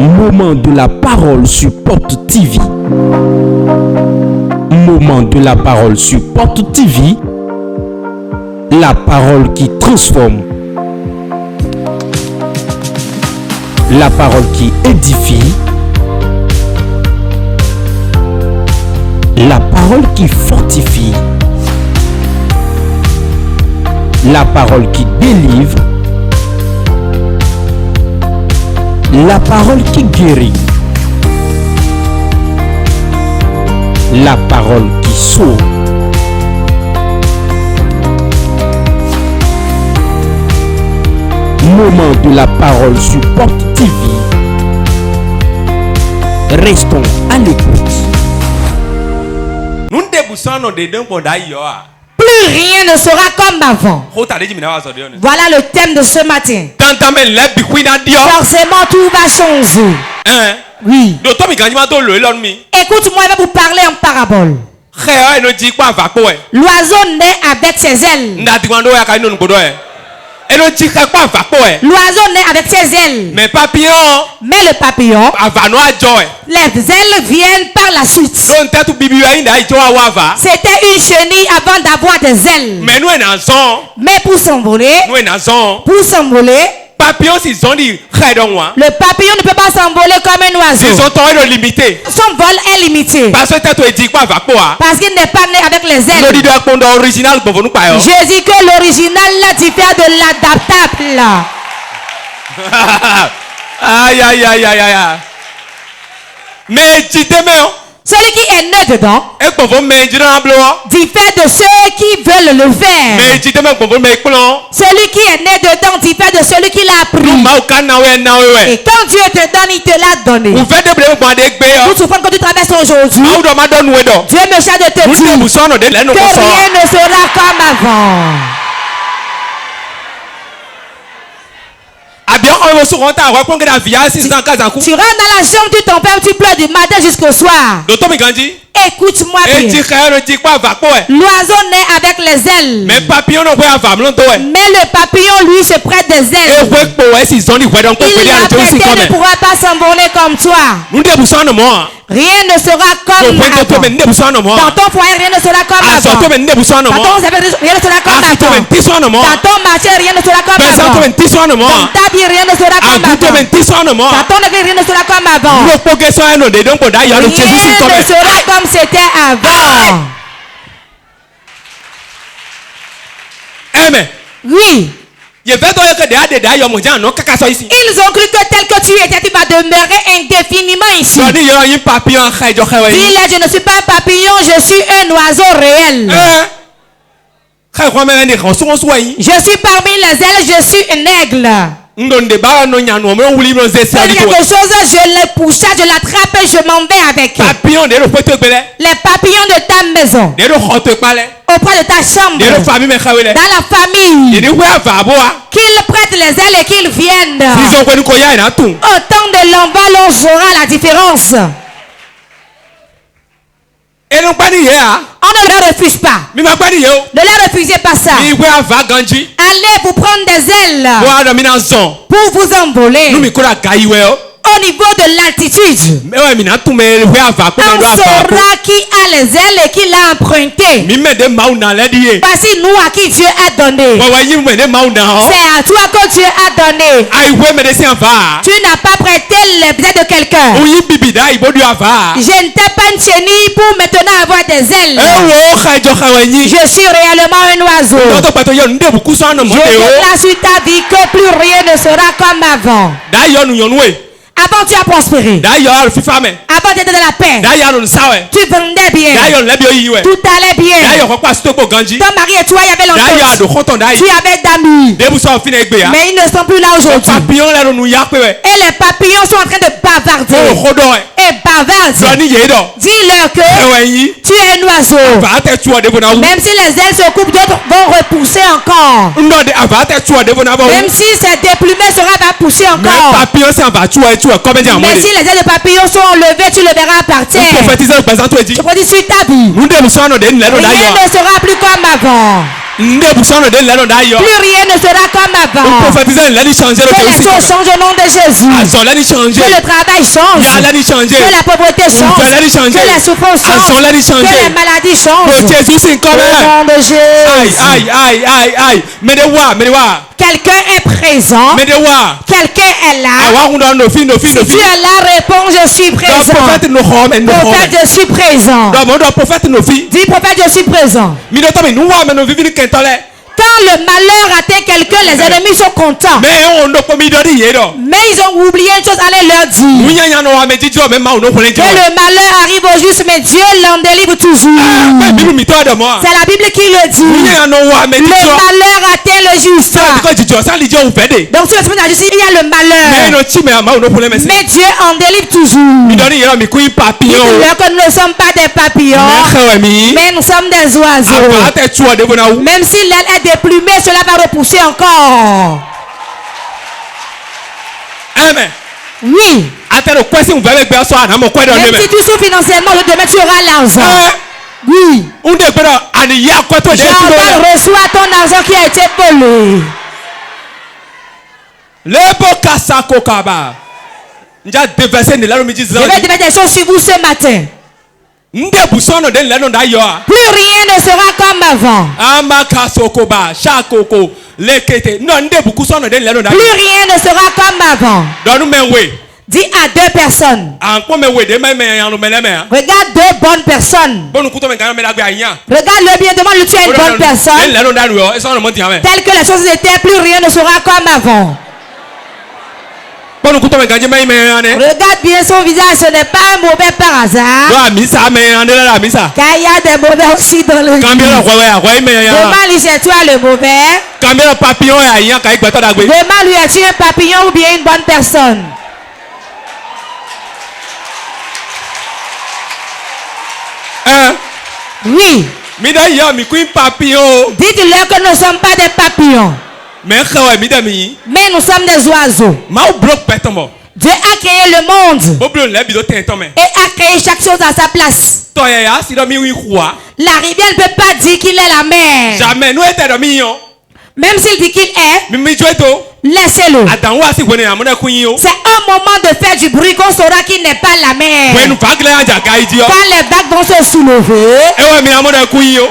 Moment de la parole sur Porte TV. Moment de la parole sur Porte TV. La parole qui transforme. La parole qui édifie. La parole qui fortifie. La parole qui délivre. La parole qui guérit. La parole qui sauve. Moment de la parole sur Porte TV. Restons à l'écoute. Plus rien ne sera comme avant. Voilà le thème de ce matin. Forcément, tout va changer. Oui. Écoute-moi, je vais vous parler en parabole. L'oiseau naît avec ses ailes. L'oiseau naît avec ses ailes. Mais le papillon, les ailes viennent par la suite. C'était une chenille avant d'avoir des ailes. Mais pour s'envoler, le papillon ne peut pas s'envoler comme un oiseau. Son vol est limité. Parce qu'il n'est pas né avec les ailes. Je dis que l'original diffère de l'adaptable. Aïe aïe aïe aïe aïe. Mais tu t'aimes. Celui qui est né dedans diffère de ceux qui veulent le faire. Celui qui est né dedans diffère de celui qui l'a pris. Et quand Dieu te donne, il te l'a donné. Vous souffrez quand tu traverses aujourd'hui. Dieu me charge de te dire que rien ne sera comme avant. Tu rentres dans la chambre, tu t'enfermes, tu pleures du matin jusqu'au soir. Écoute-moi bien. L'oiseau naît avec les ailes. Mais le papillon lui se prête des ailes. Il ne pourra pas s'envoler comme toi. Rien ne sera comme avant. Dans ton foyer, rien ne sera comme avant. Dans ton rien ne sera comme avant. Dans ton marché, rien ne sera comme avant. Dans ta vie, rien ne sera comme avant. Dans ton église, rien ne sera comme avant. Rien ne sera comme c'était avant. Amen. Oui. Ils ont cru que tel que tu étais, tu vas demeurer indéfiniment ici. Dis-le, je ne suis pas un papillon, je suis un oiseau réel. Je suis parmi les ailes, je suis un aigle. Quelque chose, je le pousse, je l'attrape et je m'en vais avec. Les papillons de ta maison, auprès de ta chambre, dans la famille, qu'ils prêtent les ailes et qu'ils viennent. Autant de l'envol, on saura la différence. On ne leur refuse pas. Ne leur refusez pas ça. Allez vous prendre des ailes pour vous envoler. Au niveau de l'altitude, on saura qui a les ailes et qui l'a emprunté. Voici nous à qui Dieu a donné. C'est à toi que Dieu a donné. Tu n'as pas prêté les ailes de quelqu'un. Je ne t'ai pas une chenille pour maintenant avoir des ailes. Je suis réellement un oiseau. Je déclare sur ta vie que plus rien ne sera comme avant. Avant tu as prospéré. Avant tu étais dans la paix. Tu vendais bien. Tout allait bien. Ton mari et toi, il y avait l'entente. Tu avais d'amis. Mais ils ne sont plus là aujourd'hui. Et les papillons sont en train de bavarder. Et bavardent. Dis-leur que tu es un oiseau. Même si les ailes se coupent, d'autres vont repousser encore. Même si c'est déplumé, sera va pousser encore. Mais si les ailes de papillon sont enlevées, tu le verras partir. Je prophétise sur ta vie. Rien ne sera plus comme avant. rien ne sera comme avant. Que les choses changent au nom de Jésus. Que le travail change. Que la pauvreté change. Que la souffrance change. Que les maladies changent. Au nom de Jésus. Aïe. Quelqu'un est présent. Quelqu'un est là. Si tu es là, réponds, je suis présent. Prophète, je suis présent. Dis prophète, je suis présent. Quand le malheur atteint quelqu'un, les ennemis sont contents. Mais ils ont oublié une chose, allez leur dire. Que le malheur arrive au juste, mais Dieu l'en délivre toujours. C'est la Bible qui le dit. Le malheur atteint le juste. Donc sur le chemin de la justice, il y a le malheur. Mais Dieu en délivre toujours. Dis-leur que nous ne sommes pas des papillons, mais nous sommes des oiseaux. Même si l'aile est déplumée, cela va repousser encore. Amen. Oui. Même si tu souffres financièrement, demain tu auras l'argent. Oui. Jordan reçoit ton argent qui a été volé. Je vais déverser des choses sur vous ce matin. Plus rien ne sera comme avant. Plus rien ne sera comme avant. Dis à deux personnes. Regarde deux bonnes personnes. Regarde-le bien, demande-le, tu es une bonne personne. Tel que les choses étaient, plus rien ne sera comme avant. Regarde bien son visage, ce n'est pas un mauvais par hasard. Car il y a des mauvais aussi dans le monde. Demande-lui, c'est toi le mauvais. Demande-lui, es-tu un papillon ou bien une bonne personne? Oui. Dites-leur que nous ne sommes pas des papillons. Mais nous sommes des oiseaux. Dieu a créé le monde et a créé chaque chose à sa place. La rivière ne peut pas dire qu'il est la mer. Même s'il dit qu'il est, laissez-le. C'est un moment de faire du bruit qu'on saura qu'il n'est pas la mer. Quand les vagues vont se soulever,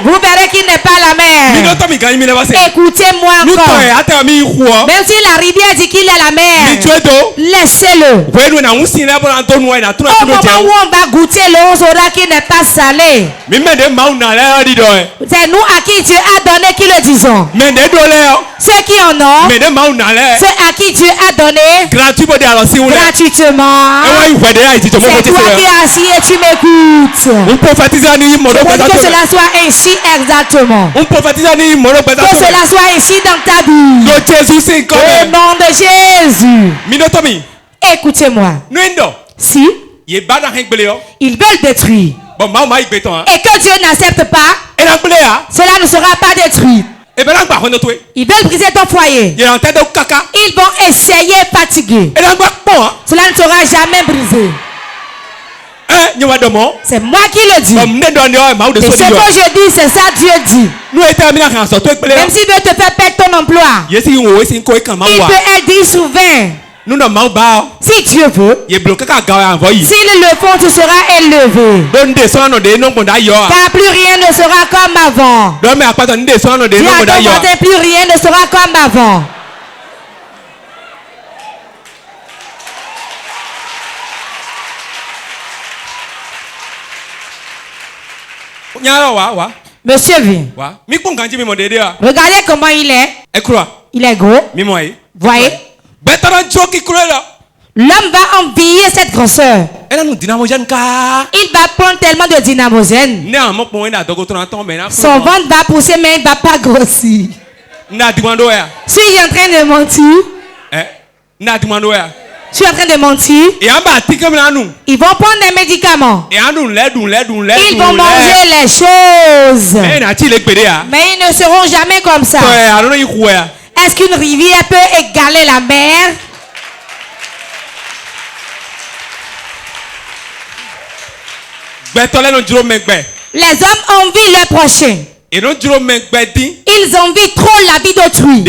vous verrez qu'il n'est pas la mer. Écoutez-moi encore. Même si la rivière dit qu'il est la mer, laissez-le. Au moment où on va goûter l'eau, on saura qu'il n'est pas salé. C'est nous à qui Dieu a donné qui le disons. Ceux qui en ont, ceux à qui Dieu a donné gratuitement. C'est toi qui es assis et tu m'écoutes. Je que cela soit ainsi exactement. Que cela soit ainsi dans ta vie. Au nom de Jésus. Écoutez-moi. Si ils veulent détruire et que Dieu n'accepte pas, cela ne sera pas détruit. Ils veulent briser ton foyer. Ils vont essayer fatiguer. Cela ne sera jamais brisé. C'est moi qui le dis. Et ce que je dis, c'est ça Dieu dit. Même s'il veut te faire perdre ton emploi, il peut être 10 ou 20. Si Dieu veut, s'ils le font, tu seras élevé. Car plus rien ne sera comme avant. Plus rien ne sera comme avant. Monsieur vient. Regardez comment il est. Il est gros. Voyez. L'homme va envier cette grosseur. Il va prendre tellement de dynamogène. Son ventre va pousser, mais il ne va pas grossir. Suis-je en train de mentir? Je suis en train de mentir. Ils vont prendre des médicaments. Ils vont manger les choses. Mais ils ne seront jamais comme ça. Est-ce qu'une rivière peut égaler la mer? Les hommes envient leur prochain. Ils envient trop la vie d'autrui.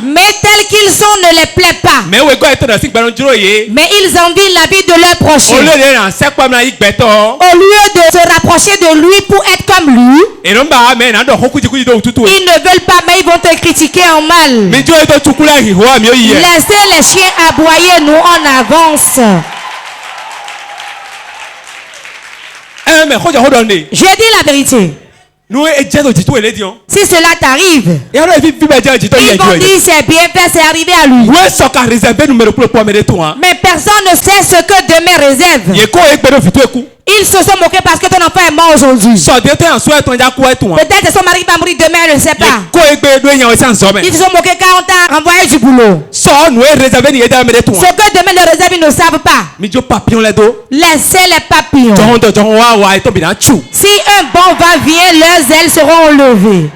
Mais tels qu'ils sont ne les plaît pas. Mais ils envient la vie de leur prochain. Au lieu de se rapprocher de lui pour être comme lui, ils ne veulent pas, mais ils vont te critiquer en mal. Laissez les chiens aboyer, nous on avance. Je dis la vérité. Si cela t'arrive, ils vont dire c'est bien fait, c'est arrivé à lui. Mais personne ne sait ce que demain réserve. Ils se sont moqués parce que ton enfant est mort aujourd'hui. Peut-être son mari va mourir demain, elle ne sait pas. Ils se sont moqués quand on t'a renvoyé du boulot. Ce que demain le réserve, ils ne savent pas. Laissez les papillons. Si un bon va-vient, leurs ailes seront enlevées.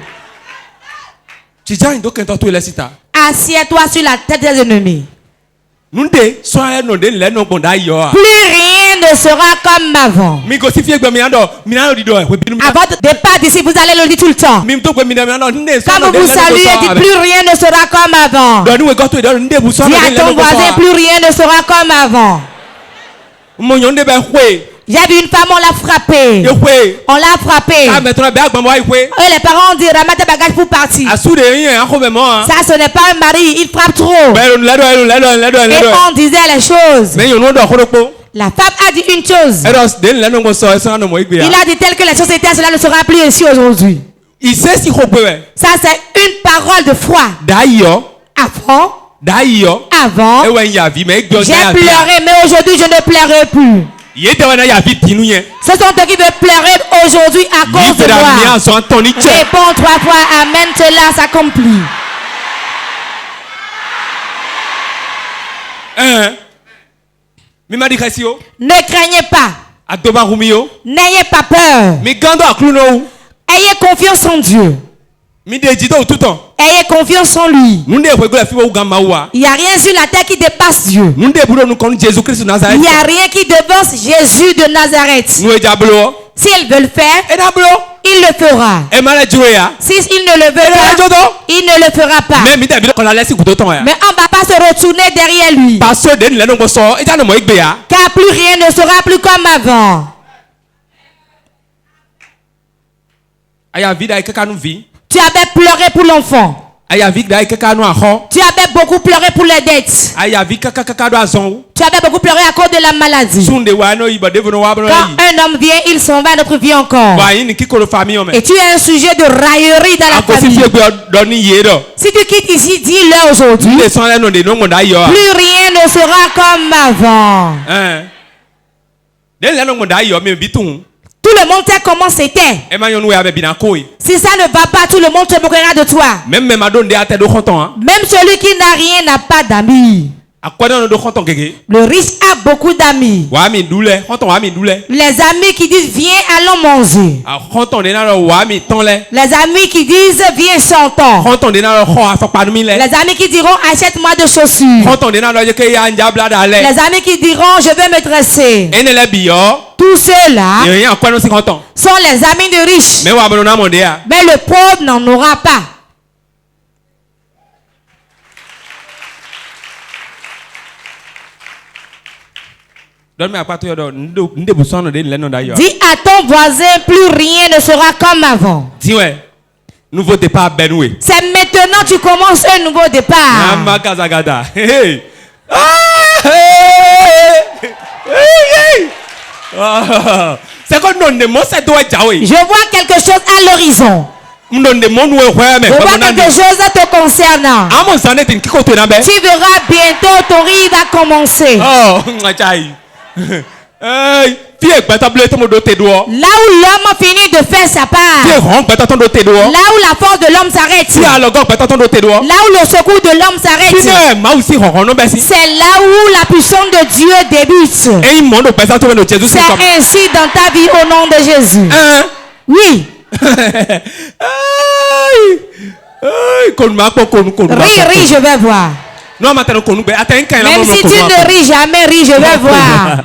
Assieds-toi sur la tête des ennemis. Plus rien ne sera comme avant. À votre départ d'ici, vous allez le dire tout le temps. Quand vous saluez, dites plus rien ne sera comme avant. Dis à ton voisin, plus rien ne sera comme avant. J'ai vu une femme, on l'a frappée. On l'a frappée. Et les parents ont dit, ramasse tes bagages pour partir. Ça, ce n'est pas un mari, il frappe trop. Et on disait les choses. La femme a dit une chose. Il a dit tel que les choses étaient, cela ne sera plus ainsi aujourd'hui. Ça, c'est une parole de foi. Avant, j'ai pleuré, mais aujourd'hui, je ne pleurerai plus. Ce sont eux qui veulent pleurer aujourd'hui à cause de moi. Réponds 3 fois, amen, cela s'accomplit. Ne craignez pas. N'ayez pas peur. Ayez confiance en Dieu. Ayez confiance en lui. Il n'y a rien sur la terre qui dépasse Dieu. Il n'y a rien qui devance Jésus de Nazareth. S'il veut le faire, il le fera. S'il ne le veut pas, il ne le fera pas. Mais on ne va pas se retourner derrière lui. Car plus rien ne sera plus comme avant. Tu avais pleuré pour l'enfant. Tu avais beaucoup pleuré pour les dettes. Tu avais beaucoup pleuré à cause de la maladie. Quand un homme vient, il s'en va, notre vie encore. Et tu es un sujet de raillerie dans la famille. Si tu quittes ici, dis-le aujourd'hui. Plus rien ne sera comme avant. Tout le monde sait comment c'était. Si ça ne va pas, tout le monde se moquera de toi. Même celui qui n'a rien n'a pas d'amis. Le riche a beaucoup d'amis. Les amis qui disent viens allons manger. Les amis qui disent viens sortons. Les amis qui diront achète-moi de chaussures. Les amis qui diront je vais me dresser. Tous ceux-là sont les amis de riches. Mais le pauvre n'en aura pas. Dis à ton voisin, plus rien ne sera comme avant. Nouveau départ Benoué. C'est maintenant que tu commences un nouveau départ. Je vois quelque chose à l'horizon. Je vois quelque chose te concernant. Tu verras bientôt ton riz va commencer. Là où l'homme finit de faire sa part, là où la force de l'homme s'arrête, là où le secours de l'homme s'arrête, c'est là où la puissance de Dieu débute. C'est ainsi dans ta vie au nom de Jésus. Oui. Ris, je vais voir. Même si tu ne ris jamais, ris, je vais voir.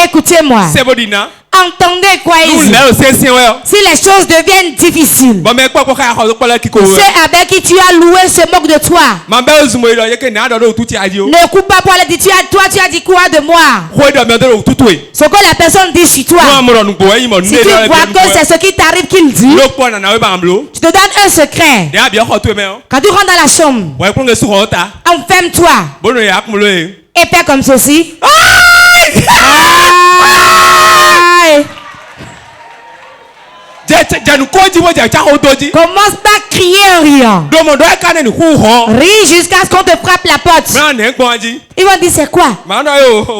Écoutez-moi. Entendez quoi ici. Si les choses deviennent difficiles, ceux avec qui tu as loué se moquent de toi. Ne coupe pas pour aller dire, toi tu as dit quoi de moi? Ce que la personne dit sur toi. Si tu vois que c'est ce qui t'arrive qu'il dit, tu te donnes un secret. Quand tu rentres dans la chambre, enferme-toi et fais comme ceci. Commence pas à crier en riant. Ris jusqu'à ce qu'on te frappe la porte. Ils vont dire c'est quoi?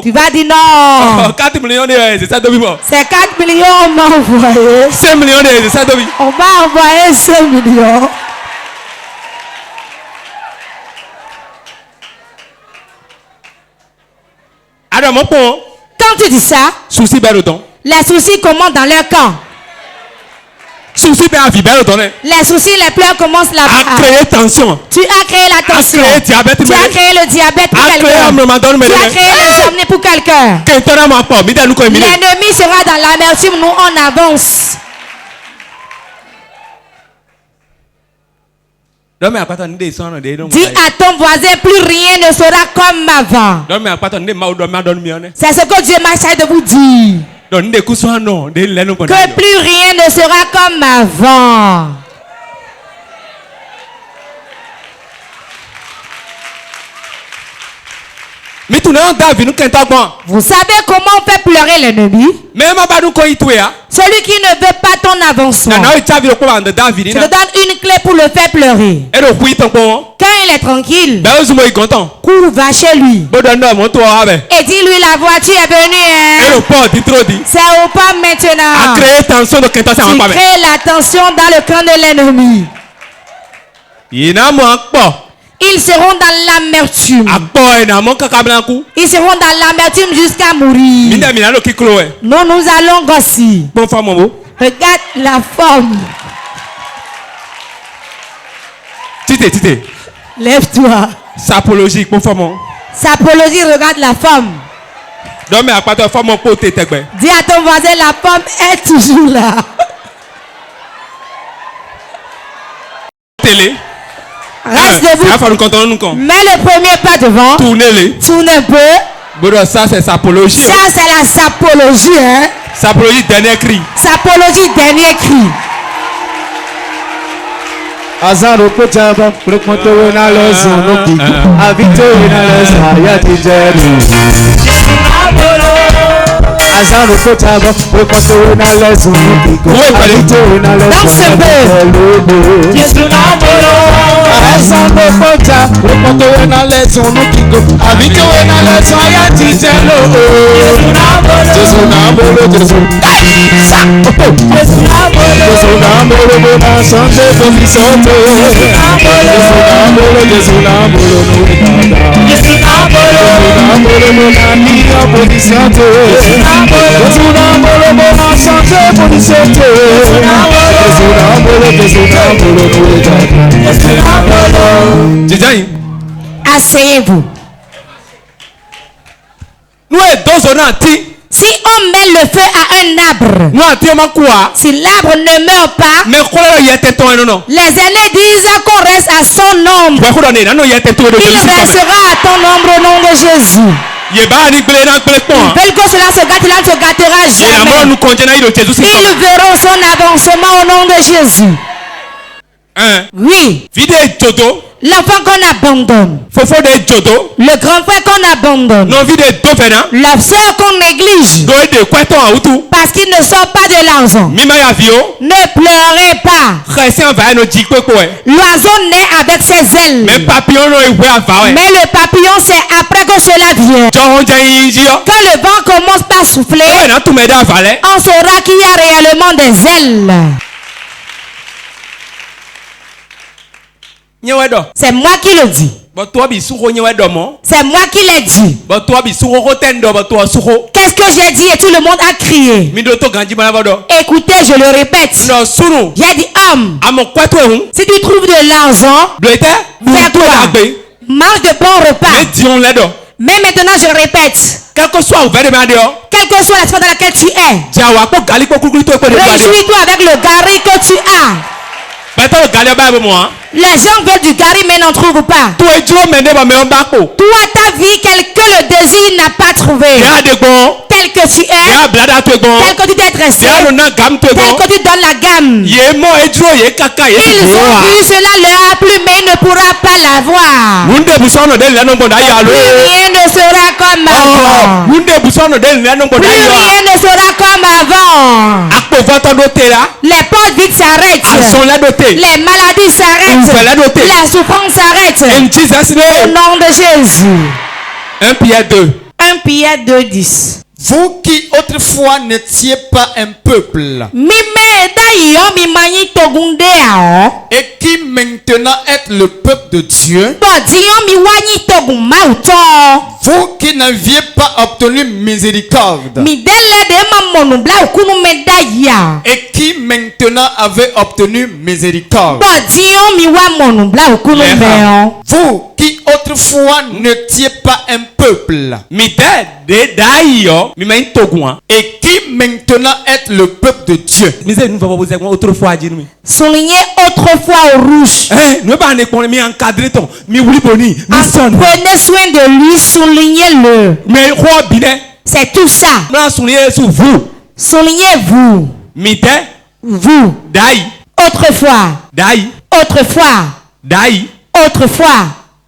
Tu vas dire non. 4 millions de c'est 4 millions on m'a envoyé. 5 millions de on m'a envoyé 5 millions. Quand tu dis ça, les soucis commencent dans leur camp. Les soucis, les pleurs commencent là-bas. Tension. Tu as créé la tension. Tu as créé le diabète pour quelqu'un. Tu as créé l'insomnie pour quelqu'un. L'ennemi sera dans l'amertume, nous on avance. Dis à ton voisin, plus rien ne sera comme avant. C'est ce que Dieu m'a chargé de vous dire. Que plus rien ne sera comme avant. Vous savez comment on fait pleurer l'ennemi? Celui qui ne veut pas ton avancement. Je te donne une clé pour le faire pleurer. Quand il est tranquille, cours, va chez lui. Et dis-lui la voiture est venue. C'est au pas maintenant. Tu crées la tension dans le camp de l'ennemi. Ils seront dans l'amertume. Ils seront dans l'amertume jusqu'à mourir. Nous allons gosser. Regarde la forme. Lève-toi. Sapologie, Sapologie, regarde la forme. Dis à ton voisin, la forme est toujours là. Télé. Reste debout. Mets le premier pas devant. Tourne un peu. Ça c'est sapologie. Ça c'est la sapologie. Hein? Sapologie dernier cri. Sapologie dernier cri. Azaro kutaba prekonto na lezo noki avito na lezo ayati jeru Azaro kutaba prekonto na lezo noki avito na lezo Yesu na bolo Azaro kutaba prekonto na lezo noki avito na lezo ayati jeru Yesu na bolo Yesu na bolo na sante position Asseyez-vous. Nous si on met le feu à un arbre, si l'arbre ne meurt pas, les aînés disent qu'on reste à son ombre. Il restera à ton ombre au nom de Jésus. Ils veulent que cela se gâte, cela ne se gâtera jamais. Ils verront son avancement au nom de Jésus. Oui. L'enfant qu'on abandonne. Le grand frère qu'on abandonne. La soeur qu'on néglige. Parce qu'il ne sort pas de l'argent. Ne pleurez pas. L'oiseau naît avec ses ailes. Mais le papillon c'est après que cela vient. Quand le vent commence par souffler, on saura qu'il y a réellement des ailes. C'est moi qui le dis. C'est moi qui l'ai dit. Qu'est-ce que j'ai dit et tout le monde a crié. Écoutez, je le répète. J'ai dit homme. Si tu trouves de l'argent, fais-toi. Mange de bons repas. Mais maintenant je répète. Quel que que soit la situation dans laquelle tu es. Réjouis-toi avec le gari que tu as. Les gens veulent du gari mais n'en trouvent pas. Toi, ta vie, quelqu'un le désir n'a pas trouvé. Tel que tu es, tel que tu t'es dressé, tel que tu donnes la gamme. Ils ont vu, cela leur a plu, mais il ne pourra pas l'avoir. Plus rien ne sera comme avant. Plus rien ne sera comme avant. Les portes vides s'arrêtent. Les maladies s'arrêtent. La souffrance s'arrête. Au nom de Jésus. 1 Pierre 2. 1 Pierre 2, 10. Vous qui autrefois n'étiez pas un peuple et qui maintenant êtes le peuple de Dieu, vous qui n'aviez pas obtenu miséricorde et qui maintenant avez obtenu miséricorde, vous qui autrefois n'étiez pas un peuple et qui maintenant êtes le peuple de Dieu. Soulignez autrefois au rouge. Prenez soin de lui, soulignez-le. C'est tout ça. Soulignez vous. Vous. Autrefois. Autrefois.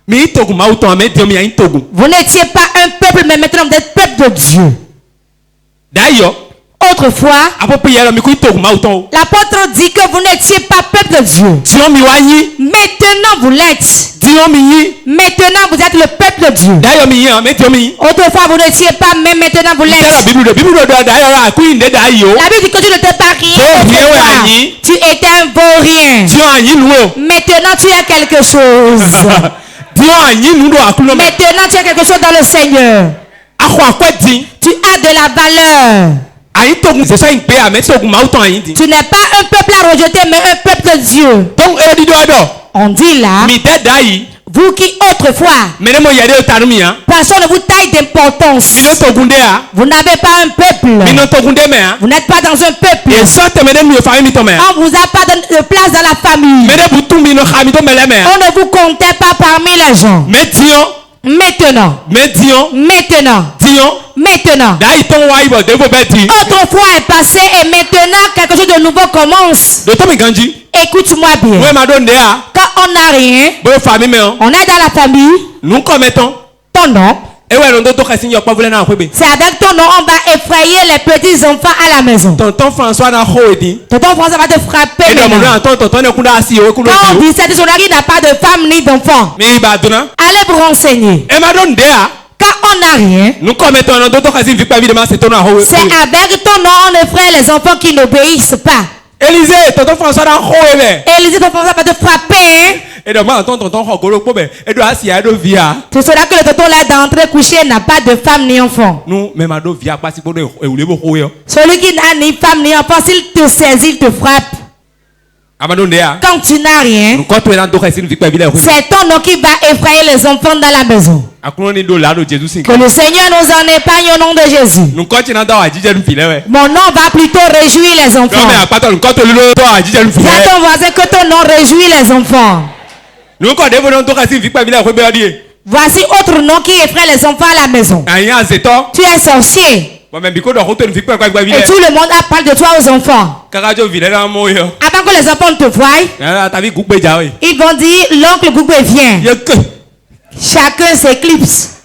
Vous n'étiez pas un peuple, mais maintenant vous êtes peuple de Dieu. Autrefois, l'apôtre dit que vous n'étiez pas peuple de Dieu. Maintenant vous l'êtes. Maintenant vous êtes le peuple de Dieu. Autrefois vous n'étiez pas, mais maintenant vous l'êtes. La Bible dit que tu ne t'es pas rien. Tu étais un vaurien. Maintenant tu as quelque chose. Maintenant tu as quelque chose dans le Seigneur. Tu as de la valeur. Tu n'es pas un peuple à rejeter, mais un peuple de Dieu. On dit là, vous qui autrefois, personne ne vous taille d'importance. Vous n'avez pas un peuple. Vous n'êtes pas dans un peuple. On vous a pas de place dans la famille. On ne vous comptait pas parmi les gens. Maintenant. Autrefois est passé et maintenant quelque chose de nouveau commence. Écoute-moi bien. Quand on n'a rien, on est dans la famille. Nous commettons ton nom. C'est avec ton nom on va effrayer les petits enfants à la maison. Tonton François va te frapper. Quand on dit cette journée n'a pas de femme ni d'enfant, allez vous renseigner. Quand on n'a rien, c'est avec ton nom on effraie les enfants qui n'obéissent pas. Élisée, tonton François va te frapper. C'est cela que le tonton là d'entrer coucher n'a pas de femme ni enfant. Celui qui n'a ni femme ni enfant, s'il te saisit, il te frappe. Quand tu n'as rien, c'est ton nom qui va effrayer les enfants dans la maison. Que le Seigneur nous en épargne au nom de Jésus. Mon nom va plutôt réjouir les enfants. Dis à ton voisin que ton nom réjouit les enfants. Voici autre nom qui effraie les enfants à la maison. Tu es sorcier. Et tout le monde parle de toi aux enfants. Avant que les enfants te voient, ils vont dire l'oncle Goubé vient. Chacun s'éclipse.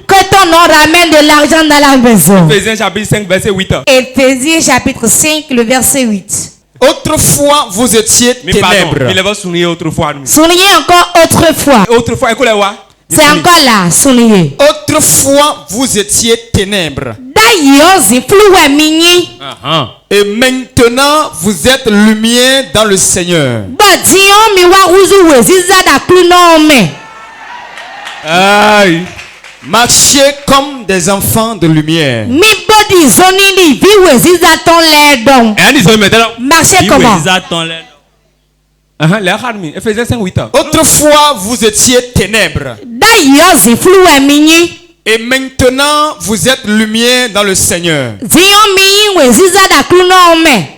Que ton nom ramène de l'argent dans la maison. Éphésiens chapitre 5 verset 8. Éphésiens chapitre 5 le verset 8. Autrefois vous étiez ténèbres. Soulignez encore autrefois. C'est encore là, soulignez. Autrefois vous étiez ténèbres. Et maintenant vous êtes lumière dans le Seigneur. Marchez comme des enfants de lumière. Marchez comment? Éphésiens 5 8. Autrefois vous étiez ténèbres. Et maintenant, vous êtes lumière dans le Seigneur.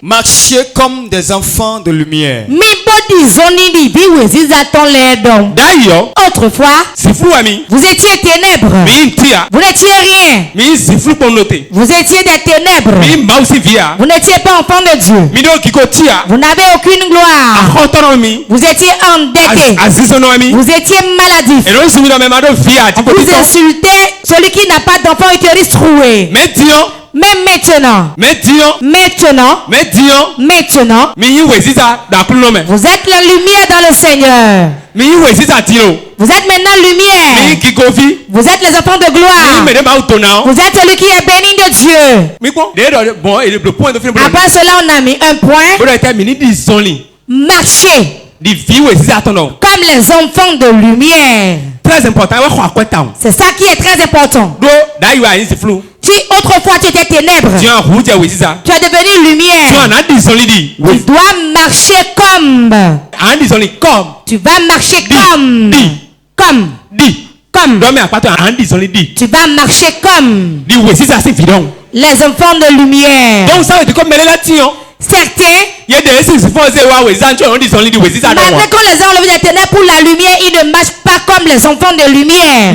Marchez comme des enfants de lumière. D'ailleurs, autrefois, vous étiez ténèbres. Vous n'étiez rien. Vous étiez des ténèbres. Vous n'étiez pas enfant de Dieu. Vous n'avez aucune gloire. Vous étiez endetté. Vous étiez maladif. Vous insultez celui qui n'a pas d'enfant utérus troué. Mais maintenant, vous êtes la lumière dans le Seigneur. Vous êtes maintenant lumière. Vous êtes les enfants de gloire. Vous êtes celui qui est béni de Dieu. Après cela, on a mis un point. Marchez comme les enfants de lumière. Très important. C'est ça qui est très important. Si autrefois tu étais ténèbres, tu es devenu lumière. Tu dois marcher comme. Tu vas marcher comme. Tu vas marcher comme les enfants de lumière. Certains, malgré qu'on les a enlevés des ténèbres pour la lumière, ils ne marchent pas comme les enfants de lumière.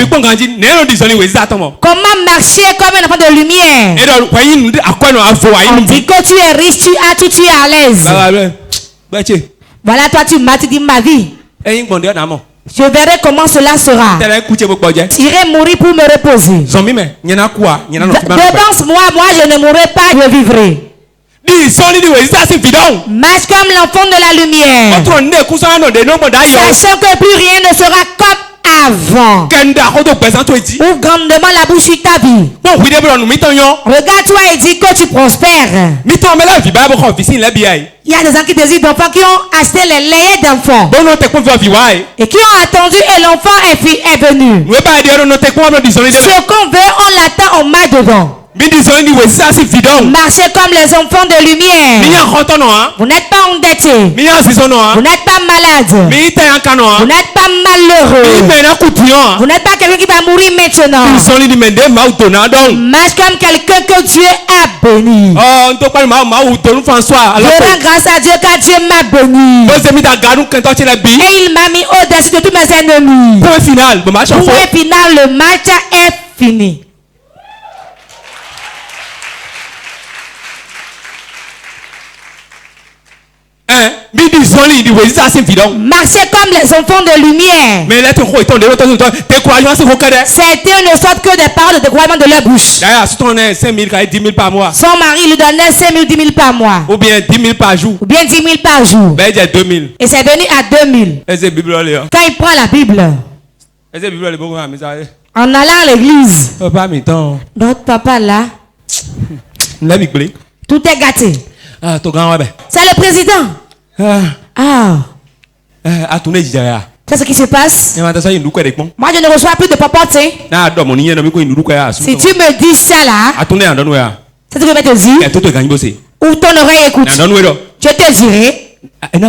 Comment marcher comme un enfant de lumière? On dit que tu es riche, tu as tout, tu es à l'aise. Voilà, toi tu m'as dit ma vie. Je verrai comment cela sera. J'irai mourir pour me reposer. Devance-moi, moi je ne mourrai pas, je vivrai. Marche comme l'enfant de la lumière. Sachant que plus rien ne sera comme avant. Ouvre grandement la bouche sur ta vie. Regarde-toi et dis que tu prospères. Il y a des gens qui désirent d'enfants qui ont acheté les laits d'enfants. Et qui ont attendu et l'enfant est venu. Ce qu'on veut, on l'attend, on met dedans. Marchez comme les enfants de lumière. Vous n'êtes pas endetté. Vous n'êtes pas malade. Vous n'êtes pas malheureux. Vous n'êtes pas quelqu'un qui va mourir maintenant. Marche comme quelqu'un que Dieu a béni. Je rends grâce à Dieu car Dieu m'a béni. Et il m'a mis au-dessus de tous mes ennemis. Point final, le match est fini. Marchez comme les enfants de lumière. Certains ne sortent que des paroles de découragement de leur bouche. Son mari lui donnait 5 000, 10 000 par mois. Ou bien 10 000 par jour. Ou bien 10 000 par jour. Et c'est venu à 2 000. Quand il prend la Bible, en allant à l'église, notre papa là, tout est gâté. C'est le président. C'est ce qui se passe. Moi je ne reçois plus de papoter. Si tu me dis ça là, c'est ce que je vais te dire. Ou ton oreille écoute. Je te dirai. Il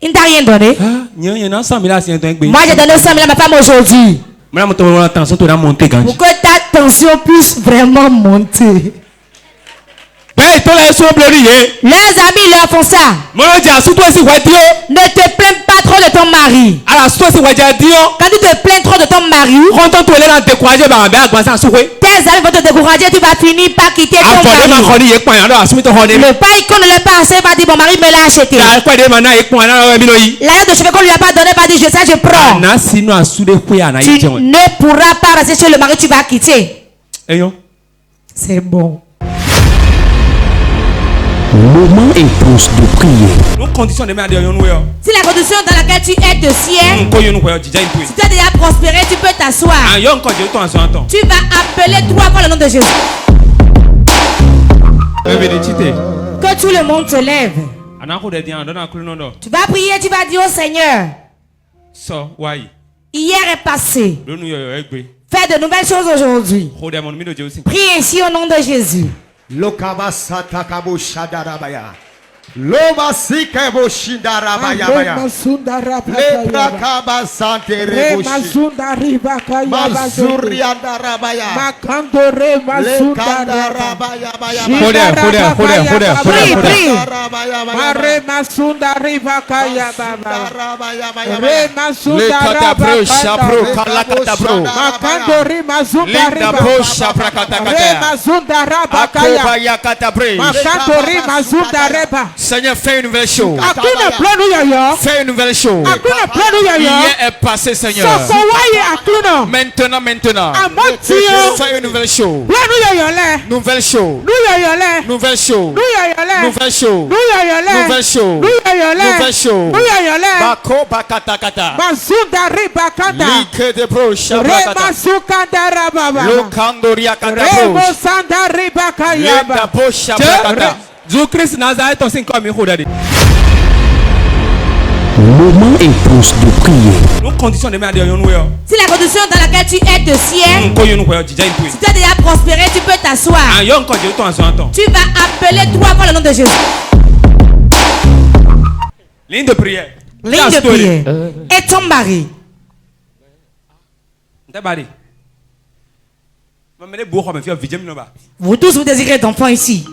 ne t'a rien donné. Moi j'ai donné 100 000 à ma femme aujourd'hui. Pour que ta tension puisse vraiment monter. Les amis leur font ça. Ne te plains pas trop de ton mari. Quand tu te plains trop de ton mari, tes amis vont te décourager, tu vas finir par quitter ton mari. Le païkon ne l'a pas assez, va dire mon mari me l'a acheté. La de cheveux qu'on lui a pas donné, va dire je sais, je prends. Tu ne pourras pas rester chez le mari, tu vas quitter. C'est bon. Moment impose de prier. Si la condition dans laquelle tu es de sienne, si tu as déjà prospéré, tu peux t'asseoir. Tu vas appeler 3 fois le nom de Jésus. Que tout le monde se lève. Tu vas prier, tu vas dire au Seigneur. Hier est passé. Fais de nouvelles choses aujourd'hui. Prie ainsi au nom de Jésus. Loma sike boshinda rabaya baya. Lepra kaba sante reboshi. Mazurianda rabaya. Makandore Lekanda rabaya baya. Mare masunda ribakaya baba. Re masunda rabakaya. Makandore mazunda ribakaya. Re mazunda rabakaya. Makandore mazunda reba. Seigneur, fais une nouvelle chose. Fais une nouvelle chose. Hier est passé, Seigneur. Maintenant. Fais une nouvelle chose. Nouvelle chose. Nouvelle chose. Nouvelle chose. Nouvelle chose. Nouvelle chose. Bako bakatakata. Like de broche. Lokandoria katabroche. Lenda broche. Jésus-Christ Nazareth aussi comme il faut dire. Moment est proche de prier. Si la condition dans laquelle tu es te sied, si tu as déjà prospéré, tu peux t'asseoir. Tu vas appeler 3 fois le nom de Jésus. Ligne de prière. Ligne de prière. Et ton mari. Vous tous vous désirez d'enfants ici.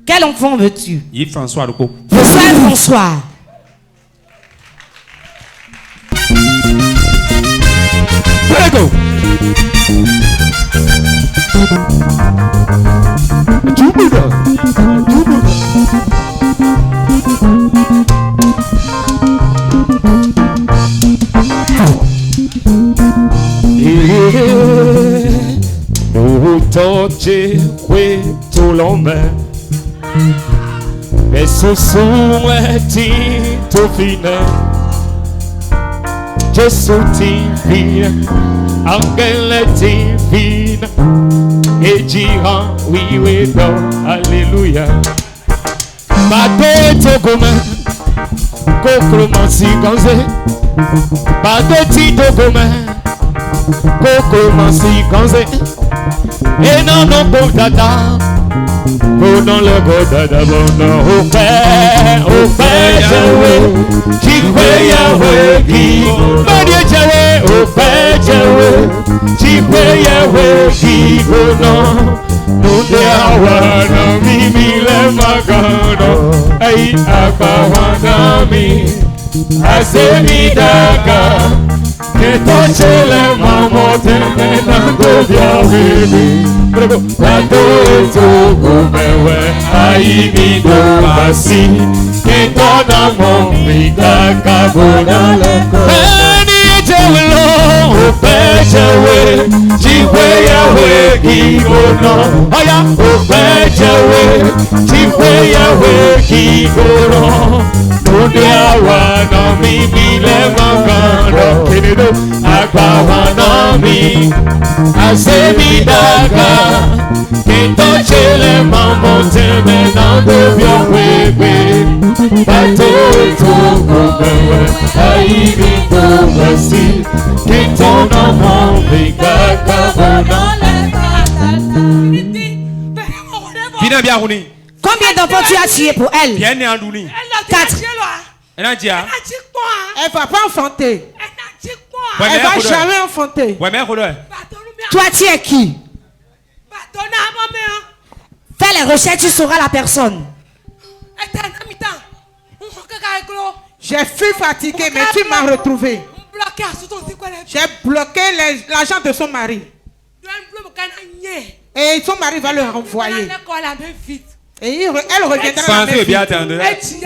Quel enfant veux-tu? François. François. Toche kwe tulombe Esusu eti tofine Jesu tifine Angele tifine Ejira wiwe do Alléluia Bade togome Kokro mansi ganze Bade ti togome Kokro mansi ganze Et non, non, pour tata, pour non le go dada, bon non, au père, Yahweh, qui fait Yahweh, qui, Maria Yahweh, au père Yahweh, qui fait Yahweh, qui, bon non, nous te awana, mimi le magano, aïe, akawanami, asemidaka. Que toche le mamo te menando diabili Prego Tato eto gomewe Aimi do basi Que tona momita kabona leko Eni ejewe lo Ope jewe Jiwe yawe kibono Oya Ope jewe Jiwe yawe kibono Nunde awa no mimi le mangano Kinido agbawa no mi Asemidaka Kintoche le mamo teme nando biokwepe Bato toko mewe Aibi tobasi Kintona mombi kakabona Combien d'enfants tu as tué pour elle? 4. Elle va pas enfanter. Elle va jamais enfanter. Toi tu es qui? Fais les recherches, tu sauras la personne. J'ai fui fatigué, mais tu m'as retrouvé. J'ai bloqué l'argent de son mari. Et son mari va le renvoyer. Et elle reviendra la même fille.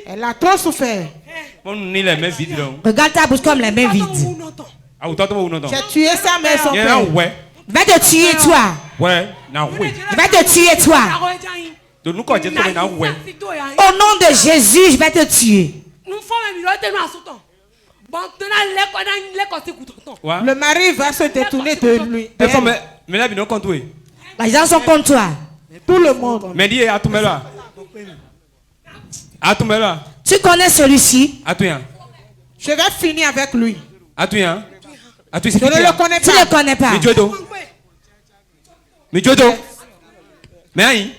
Elle a trop souffert. Regarde ta bouche comme les mains vides. J'ai tué sa mère, son père. Je vais te tuer toi. Je vais te tuer toi. Au nom de Jésus, je vais te tuer. Le mari va se détourner de lui. Les gens sont contre toi. Tout le monde. Tu connais celui-ci? Je vais finir avec lui. Je ne le connais pas. Tu ne le connais pas.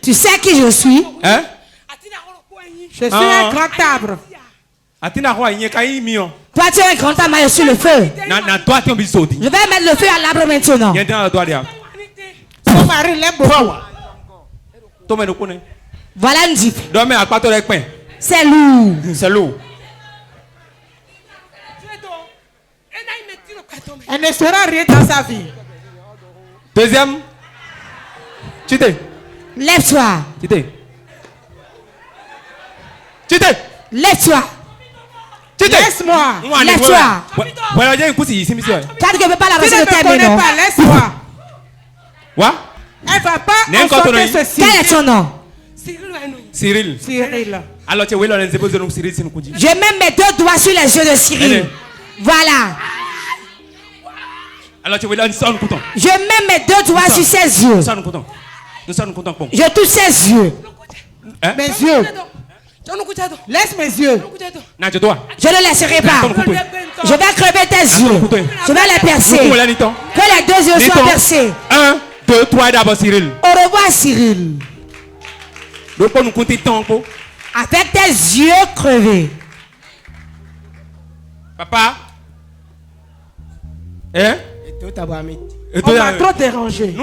Tu sais qui je suis? Hein? Je suis un grand arbre. Toi, tu es un grand arbre, je suis le feu. Je vais mettre le feu à l'arbre maintenant. Son mari l'aime beaucoup. Voilà une jeep. C'est lourd. C'est lourd. Elle ne sera rien dans sa vie. Deuxième. Lève-toi. Lève-toi. Laisse-moi. Lève-toi. Tu ne peux pas l'avancer de tes mains, non? Laisse-moi. Elle va pas enchanter ceci. Quel est ton nom? Cyril. Je mets mes deux doigts sur les yeux de Cyril. Voilà. Je mets mes deux doigts sur ses yeux. Je touche ses yeux. Mes yeux. Laisse mes yeux. Je ne laisserai pas. Je vais crever tes yeux. Je vais les percer. Que les deux yeux soient percés. 1, 2, 3 d'abord Cyril. Au revoir Cyril. Avec tes yeux crevés. Papa. Hein? On m'a trop dérangé.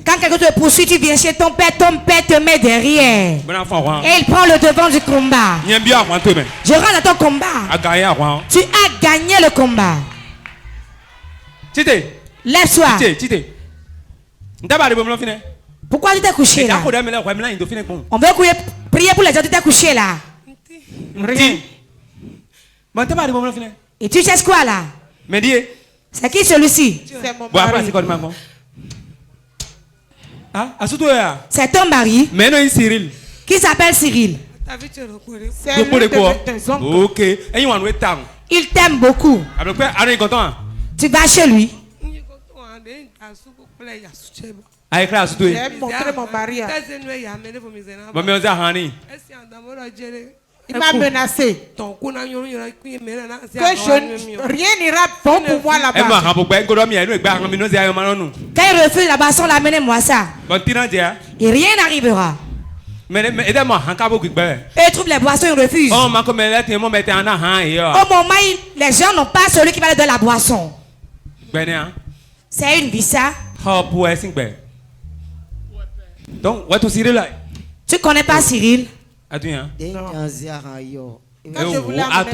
Quand quelqu'un te poursuit, tu viens chez ton père te met derrière. Et il prend le devant du combat. Je rentre dans ton combat. Tu as gagné le combat. Lève-toi. Pourquoi tu t'es couché là? On veut prier pour les gens, tu t'es couché là. Rien. Et tu cherches quoi là? C'est qui celui-ci? C'est mon mari. C'est ton mari qui s'appelle Cyril. C'est l'un de tes oncles. Il t'aime beaucoup. Tu vas chez lui. J'ai montré mon mari. Il m'a menacé que rien n'ira bon pour moi là-bas. Quand il refuse la boisson, amenez-moi ça. Et rien n'arrivera. Et il trouve les boissons, il refuse. Au moment, les gens n'ont pas celui qui va leur donner la boisson. C'est une vie ça. Tu connais pas Cyril? Quand je voulais amener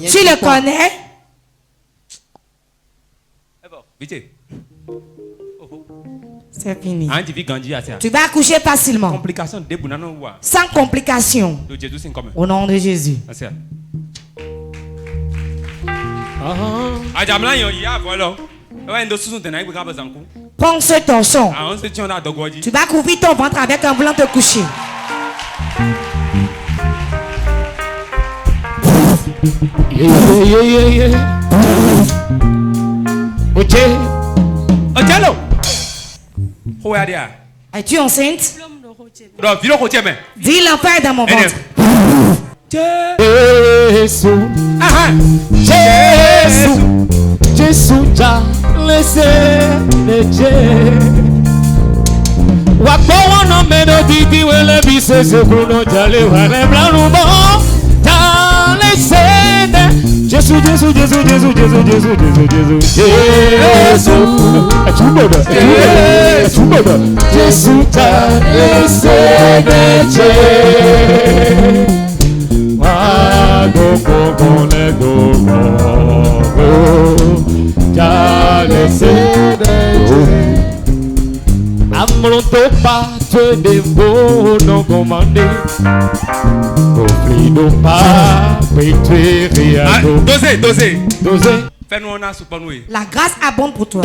Tu le connais? C'est fini. Tu vas accoucher facilement. Sans complications. Au nom de Jésus. Prends ce torchon. Tu vas couvrir ton ventre avec un blanc de coucher. Es-tu enceinte? Dis l'enfer est dans mon ventre. Jésus t'a laissé le Wakowana menoditi wele bisese kuno jale wale blanubo jale sede Jésus Jésus Jésus Jésus Jésus Jésus Jésus Jésus Jésus t'a laissé le Wago kone dogo jale sede Amronto pato de bono commandé Offrido pa pétériado Dosé La grâce abonde pour toi.